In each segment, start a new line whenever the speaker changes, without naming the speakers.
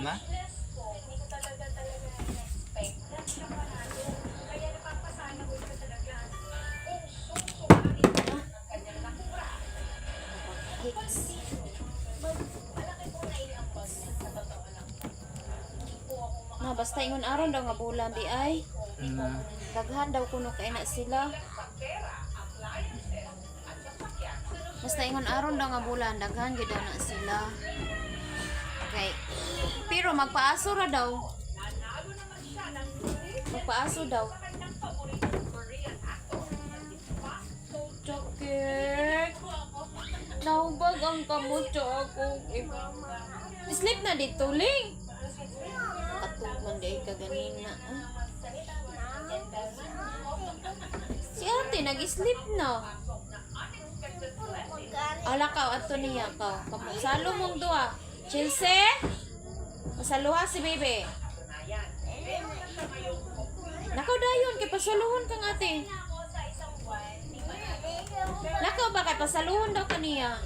na?
Na basta ingon aron daw nga bulan di ay.
Mm.
Daghan daw kuno kay na sila. Basta ingon aron daw nga bulan daghan gyud daw na sila. Okay. Pero magpaaso ra daw. Magpaaso daw. Chokek. Naubag ang kamot ako. Sleep na dito, Ling. Katog man di ka ganina. Si ate nag-sleep na. Ala ka ato niya ka. Salo mong duha. Chelsea? Masaluha si baby. Nakaw dayon kay pasaluhon kang ate. Nakaw ba kay pasaluhon daw kaniya?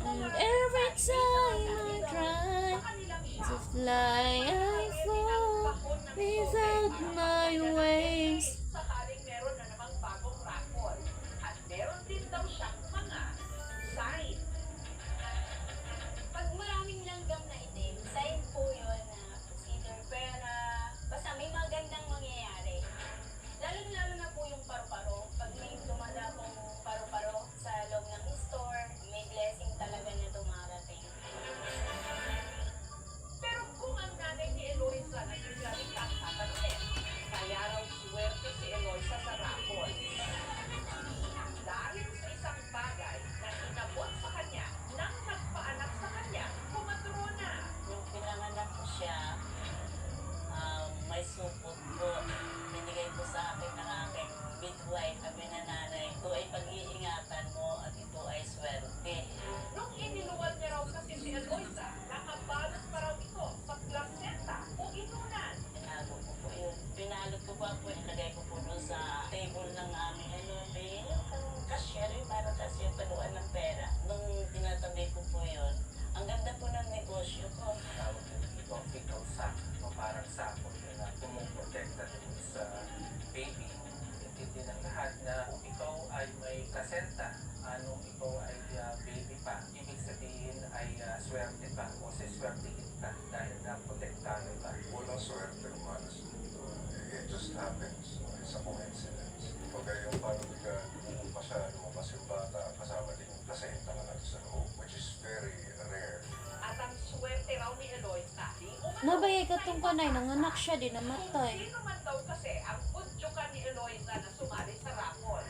And every time I try to fly, I fall without my wings.
Pag maraming langgam na itim, sign po yun na either pera, basta may magandang mangyayari. Lalo-lalo na po yung paru-paro. Pag may dumada pong paru-paro sa loob ng store, may blessing talaga na dumarating.
Pero kung ang nanay ni Eloisa na biglang kakapansin, kaya raw swerte si Eloisa sa rapol. Dahil sa isang bagay na inabot sa kanya nang nagpaanak sa kanya, kumatrona.
Nung pinanganak ko siya, may supot po. Binigay po sa akin ng aking midwife. Sabi na nanay, ito ay pag-iingatan mo at ito ay swerte.
Nung iniluwal niya raw kasi si Eloisa, nakabalot pa raw ito sa placenta o inunan.
Pinago ko po yun. Pinalot ko po ako. Nilagay ko po doon sa table ng aming cashier, yung para kasi yung paluan ng pera. Nung tinatabi ko po yun, ang ganda po ng negosyo ko.
Tawag ito ang fecal sac, no? Parang sako na pumuprotekta din sa baby. Intindi ng lahat na kung ikaw ay may placenta, anong ikaw ay baby pa, ibig sabihin ay swerte pa o siswertehin ka dahil naprotektahan ka.
Walang swerte naman. It just happens. It's a coincidence. Kumbaga yung parang bigla lumabas yung bata kasama din yung placenta na nasa loob, which is very rare.
At ang swerte raw ni Eloisa, di umano.
Nabayay ka tong kanay nanganak siya di namatay.
Sino man daw kasi ang udyukan ni Eloisa na sumali sa rapol.